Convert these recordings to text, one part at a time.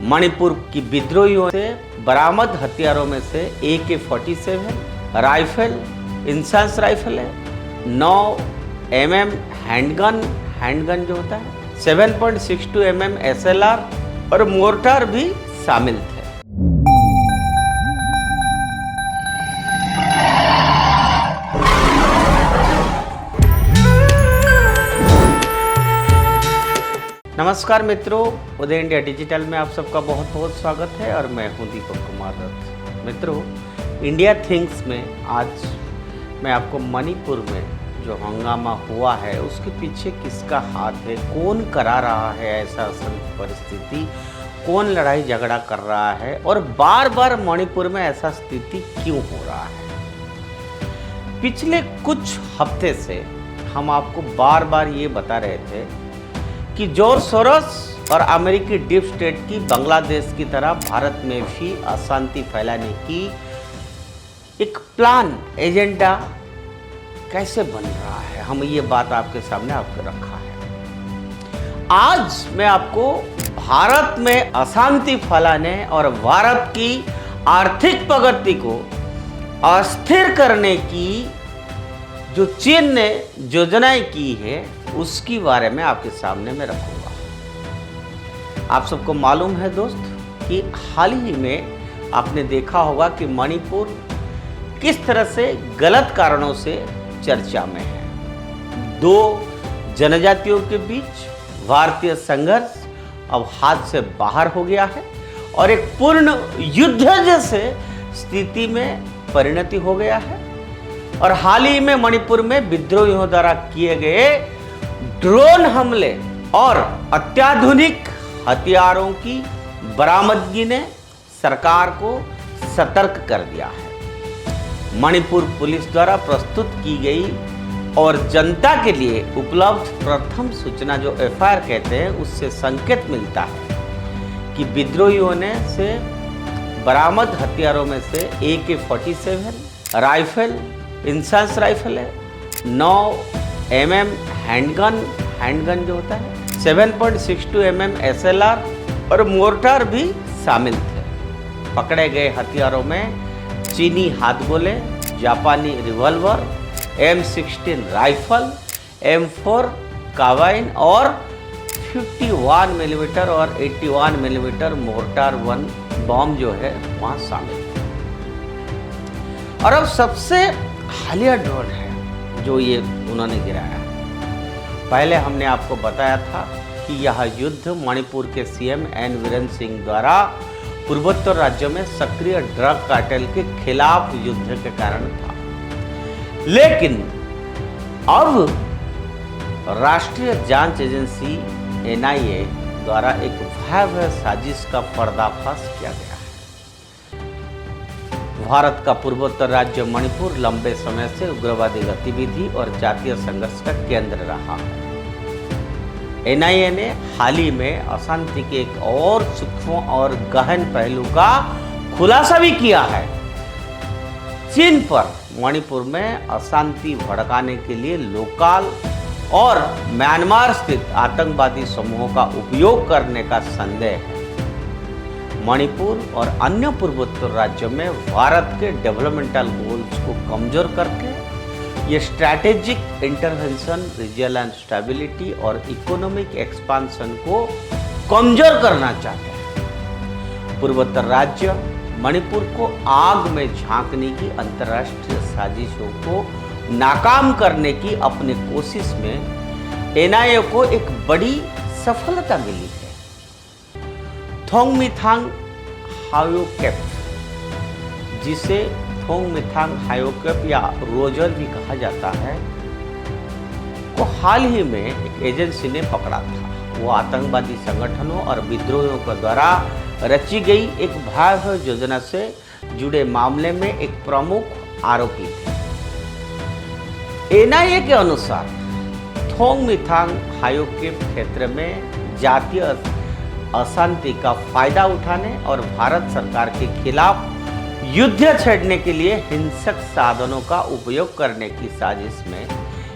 मणिपुर की विद्रोहियों से बरामद हथियारों में से AK-47 राइफल, इंसास राइफल है, 9 mm हैंडगन जो होता है, 7.62 mm SLR और मोर्टार भी शामिल थे। नमस्कार मित्रों, उदय इंडिया डिजिटल में आप सबका बहुत बहुत स्वागत है और मैं हूं दीपक कुमार दत्त। मित्रों, इंडिया थिंग्स में आज मैं आपको मणिपुर में जो हंगामा हुआ है उसके पीछे किसका हाथ है, कौन करा रहा है ऐसा परिस्थिति, कौन लड़ाई झगड़ा कर रहा है और बार बार मणिपुर में ऐसा स्थिति क्यों हो रहा है। पिछले कुछ हफ्ते से हम आपको बार बार ये बता रहे थे कि जॉर्ज सोरोस और अमेरिकी डीप स्टेट की बांग्लादेश की तरह भारत में भी अशांति फैलाने की एक प्लान, एजेंडा कैसे बन रहा है, हम ये बात आपके सामने आपको रखा है। आज मैं आपको भारत में अशांति फैलाने और भारत की आर्थिक प्रगति को अस्थिर करने की जो चीन ने योजनाएं की है उसके बारे में आपके सामने मैं रखूंगा। आप सबको मालूम है दोस्त कि हाल ही में आपने देखा होगा कि मणिपुर किस तरह से गलत कारणों से चर्चा में है। दो जनजातियों के बीच भारतीय संघर्ष अब हाथ से बाहर हो गया है और एक पूर्ण युद्ध जैसे स्थिति में परिणति हो गया है। और हाल ही में मणिपुर में विद्रोहियों द्वारा किए गए ड्रोन हमले और अत्याधुनिक हथियारों की बरामदगी ने सरकार को सतर्क कर दिया है। मणिपुर पुलिस द्वारा प्रस्तुत की गई और जनता के लिए उपलब्ध प्रथम सूचना जो FIR कहते हैं उससे संकेत मिलता है कि विद्रोहियों ने से बरामद हथियारों में से AK-47 राइफल, इंसास राइफल है, 9 mm हैंडगन जो होता है, 7.62 mm SLR और मोर्टार भी शामिल थे। पकड़े गए हथियारों में चीनी हाथ गोले, जापानी revolver, M16 rifle, M4 carbene और 51 मिलीमीटर और 81 मिलीमीटर मोर्टार 1 बॉम्ब जो है वहाँ शामिल थे। और अब सबसे हालिया ड्रोन है जो ये उन्होंने गिराया है। पहले हमने आपको बताया था कि यह युद्ध मणिपुर के CM N वीरेंद्र सिंह द्वारा पूर्वोत्तर राज्यों में सक्रिय ड्रग कार्टेल के खिलाफ युद्ध के कारण था। लेकिन अब राष्ट्रीय जांच एजेंसी NIA द्वारा एक भयावह साजिश का पर्दाफाश किया गया है। भारत का पूर्वोत्तर राज्य मणिपुर लंबे समय से उग्रवादी गतिविधि और जातीय संघर्ष का केंद्र रहा है। NIA ने हाल ही में अशांति के एक और सूक्ष्म और गहन पहलू का खुलासा भी किया है। चीन पर मणिपुर में अशांति भड़काने के लिए लोकल और म्यांमार स्थित आतंकवादी समूहों का उपयोग करने का संदेह है। मणिपुर और अन्य पूर्वोत्तर राज्यों में भारत के डेवलपमेंटल गोल्स को कमजोर करके ये स्ट्रैटेजिक इंटरवेंशन, रीजनल स्टेबिलिटी और इकोनॉमिक एक्सपांशन को कमजोर करना चाहते हैं। पूर्वोत्तर राज्य मणिपुर को आग में झांकने की अंतर्राष्ट्रीय साजिशों को नाकाम करने की अपनी कोशिश में NIA को एक बड़ी सफलता मिली है। थोंगमिथांग हायोकेप, जिसे थोंगमिथांग हायोकेप या रोजर भी कहा जाता है, को हाल ही में एक एजेंसी ने पकड़ा था। वो आतंकवादी संगठनों और विद्रोहियों के द्वारा रची गई एक भयावह योजना से जुड़े मामले में एक प्रमुख आरोपी थे। NIA के अनुसार थोंगमिथांग हायोकेप क्षेत्र में जातीय अशांति का फायदा उठाने और भारत सरकार के खिलाफ युद्ध छेड़ने के लिए हिंसक साधनों का उपयोग करने की साजिश में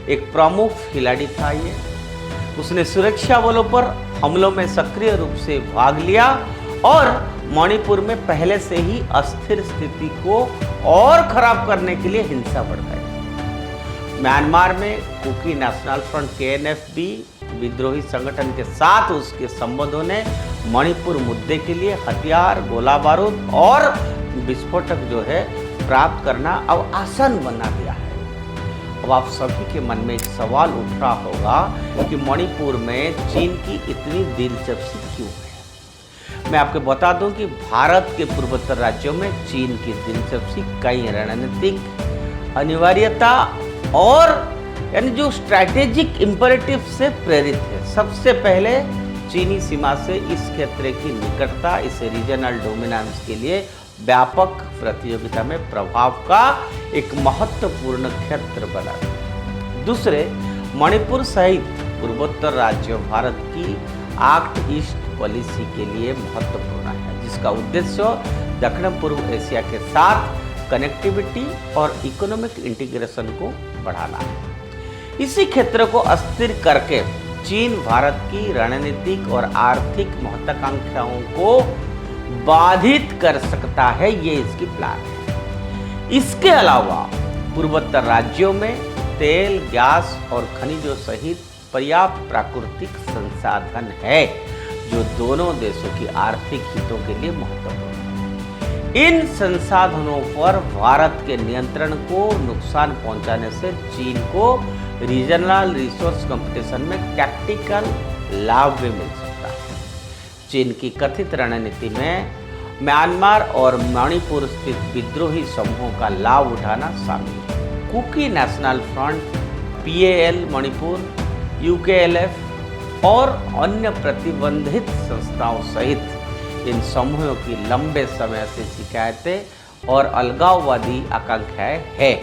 एक प्रमुख खिलाड़ी था। ये उसने सुरक्षा बलों पर हमलों में सक्रिय रूप से भाग लिया और मणिपुर में पहले से ही अस्थिर स्थिति को और खराब करने के लिए हिंसा भड़काई। म्यांमार में कुकी नेशनल फ्रंट KNFB विद्रोही संगठन के साथ उसके संबंधों ने मणिपुर मुद्दे के लिए हथियार, गोला बारूद और विस्फोटक जो है प्राप्त करना अब आसान बना दिया है। अब आप सभी के मन में एक सवाल उठ रहा होगा कि मणिपुर में चीन की इतनी दिलचस्पी क्यों है। मैं आपको बता दूं कि भारत के पूर्वोत्तर राज्यों में चीन की दिलचस्पी कई रणनीतिक अनिवार्यता और यानी जो स्ट्रैटेजिक इंपरेटिव से प्रेरित है। सबसे पहले चीनी सीमा से इस क्षेत्र की निकटता इस रीजनल डोमिनेंस के लिए व्यापक प्रतियोगिता में प्रभाव का एक महत्वपूर्ण क्षेत्र बना। दूसरे, मणिपुर सहित पूर्वोत्तर राज्य भारत की एक्ट ईस्ट पॉलिसी के लिए महत्वपूर्ण है, जिसका उद्देश्य दक्षिण पूर्व एशिया के साथ कनेक्टिविटी और इकोनॉमिक इंटीग्रेशन को बढ़ाना है। इसी क्षेत्र को अस्थिर करके चीन भारत की रणनीतिक और आर्थिक महत्वाकांक्षाओं को बाधित कर सकता है, ये इसकी प्लान है। इसके अलावा पूर्वोत्तर राज्यों में तेल, गैस और खनिजों सहित पर्याप्त प्राकृतिक संसाधन है, जो दोनों देशों की आर्थिक हितों के लिए महत्वपूर्ण है। इन संसाधनों पर भारत के नियंत्रण को नुकसान पहुंचाने से चीन को रीजनल रिसोर्स कंपटीशन में टैक्टिकल लाभ भी मिल सकता है। चीन की कथित रणनीति में म्यांमार और मणिपुर स्थित विद्रोही समूहों का लाभ उठाना शामिल है। Kuki national front, PAL Manipur, UKLF और अन्य प्रतिबंधित संस्थाओं सहित इन समूहों की लंबे समय से शिकायतें और अलगाववादी आकांक्षाएं हैं।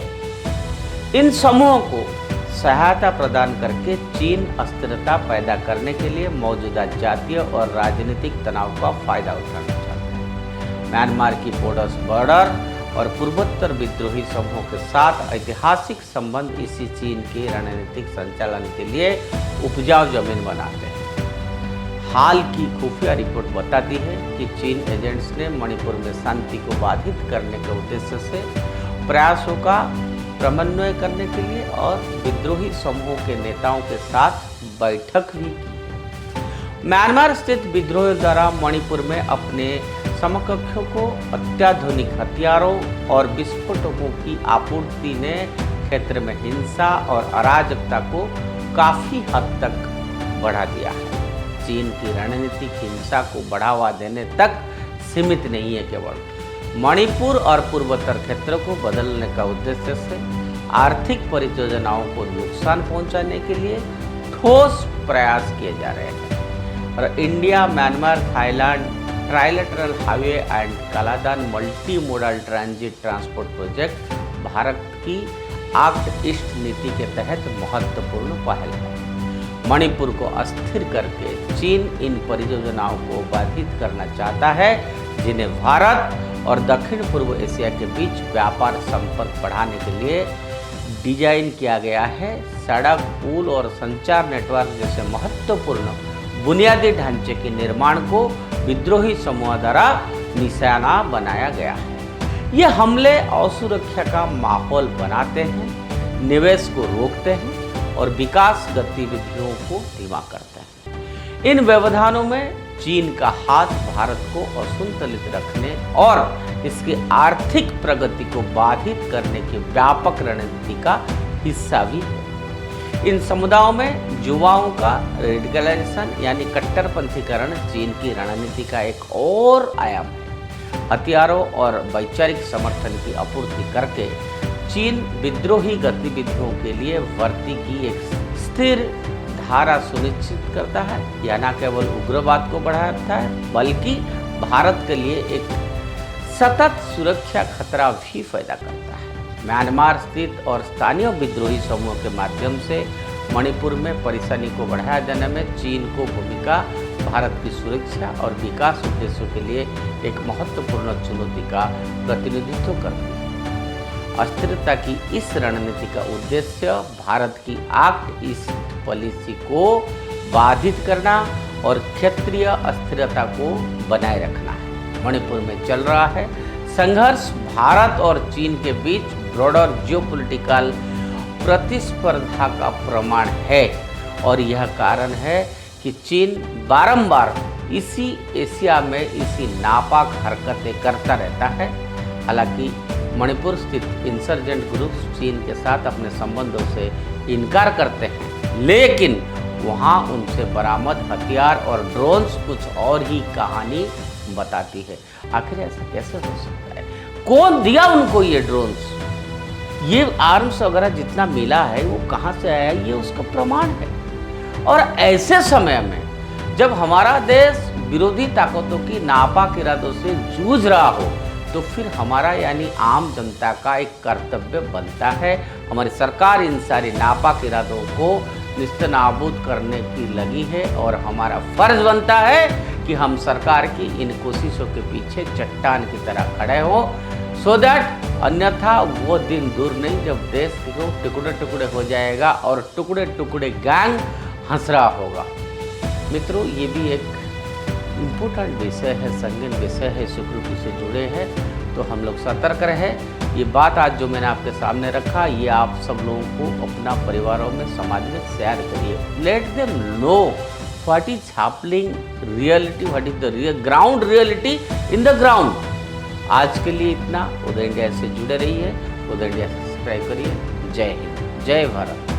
इन समूहों को सहायता प्रदान करके चीन अस्थिरता पैदा करने के लिए मौजूदा जातीय और राजनीतिक तनाव का फायदा उठाना चाहता है। म्यांमार की बॉर्डर और पूर्वोत्तर विद्रोही समूहों के साथ ऐतिहासिक संबंध इसी चीन के रणनीतिक संचालन के लिए उपजाऊ जमीन बनाते हैं। हाल की खुफिया रिपोर्ट बताती है कि चीन एजेंट्स ने मणिपुर में शांति को बाधित करने के उद्देश्य से प्रयासों का समन्वय करने के लिए और विद्रोही समूहों के नेताओं के साथ बैठक भी की। म्यांमार स्थित विद्रोहियों द्वारा मणिपुर में अपने समकक्षों को अत्याधुनिक हथियारों और विस्फोटकों की आपूर्ति ने क्षेत्र में हिंसा और अराजकता को काफी हद तक बढ़ा दिया है। चीन की रणनीतिक हिंसा को बढ़ावा देने तक सीमित नहीं है, केवल मणिपुर और पूर्वोत्तर क्षेत्रों को बदलने का उद्देश्य से आर्थिक परियोजनाओं को नुकसान पहुंचाने के लिए ठोस प्रयास किए जा रहे हैं। और India Myanmar Thailand trilateral highway and Kaladan multi modal transit transport project Bharat की एक्ट ईस्ट नीति के तहत महत्वपूर्ण पहल है। मणिपुर को अस्थिर करके चीन इन परियोजनाओं को बाधित करना चाहता है, जिन्हें भारत और दक्षिण पूर्व एशिया के बीच व्यापार संपर्क बढ़ाने के लिए डिजाइन किया गया है। सड़क, पुल और संचार नेटवर्क जैसे महत्वपूर्ण बुनियादी ढांचे के निर्माण को विद्रोही समूह द्वारा निशाना बनाया गया है। ये हमले असुरक्षा का माहौल बनाते हैं, निवेश को रोकते हैं और विकास गतिविधियों को धीमा करते हैं। इन व्यवधानों में चीन का हाथ भारत को असंतुलित रखने और इसकी आर्थिक प्रगति को बाधित करने की व्यापक रणनीति का हिस्सा भी है। इन समुदायों में युवाओं का रेडिकलाइजेशन यानी कट्टरपंथीकरण चीन की रणनीति का एक और आयाम है। हथियारों और वैचारिक समर्थन की आपूर्ति करके चीन विद्रोही गतिविधियों के लिए भर्ती की एक स्थिर धारा सुनिश्चित करता है। यह न केवल उग्रवाद को बढ़ाता है, बल्कि भारत के लिए एक सतत सुरक्षा खतरा भी पैदा करता है। म्यांमार स्थित और स्थानीय विद्रोही समूहों के माध्यम से मणिपुर में परेशानी को बढ़ाया जाने में चीन को भूमिका भारत की सुरक्षा और विकास उद्देश्यों के लिए एक महत्वपूर्ण चुनौती का प्रतिनिधित्व करती है। अस्थिरता की इस रणनीति का उद्देश्य भारत की एक्ट ईस्ट पॉलिसी को बाधित करना और क्षेत्रीय अस्थिरता को बनाए रखना है। मणिपुर में चल रहा है। संघर्ष भारत और चीन के बीच ब्रॉडर जियोपॉलिटिकल प्रतिस्पर्धा का प्रमाण है और यह कारण है कि चीन बारंबार इसी एशिया में इसी नापाक हरकतें करता रहता है। हालांकि मणिपुर स्थित इंसर्जेंट ग्रुप्स चीन के साथ अपने संबंधों से इनकार करते हैं, लेकिन वहां उनसे बरामद हथियार और ड्रोन्स कुछ और ही कहानी बताती है। आखिर ऐसा कैसे हो सकता है? कौन दिया उनको ये ड्रोन्स? ये आर्म्स वगैरह जितना मिला है वो कहाँ से आया, ये उसका प्रमाण है। और ऐसे समय में जब हमारा देश विरोधी ताकतों की नापाक इरादों से जूझ रहा हो, तो फिर हमारा यानी आम जनता का एक कर्तव्य बनता है। हमारी सरकार इन सारी नापाक इरादों को निस्तनाबूद करने की लगी है और हमारा फर्ज बनता है कि हम सरकार की इन कोशिशों के पीछे चट्टान की तरह खड़े हों, सो दैट अन्यथा वो दिन दूर नहीं जब देश को टुकड़े टुकड़े हो जाएगा और टुकड़े टुकड़े गैंग हंस रहा होगा। मित्रों, ये भी एक इम्पोर्टेंट विषय है, संगीन विषय है, सुखरूपी से जुड़े हैं, तो हम लोग सतर्क रहे। ये बात आज जो मैंने आपके सामने रखा, ये आप सब लोगों को अपना परिवारों में, समाज में शेयर करिए। Let them know what is happening reality, what is the ground reality in the ground. आज के लिए इतना। उदय इंडिया से जुड़े रहिए, उदय इंडिया से सब्सक्राइब करिए। जय हिंद, जय भारत।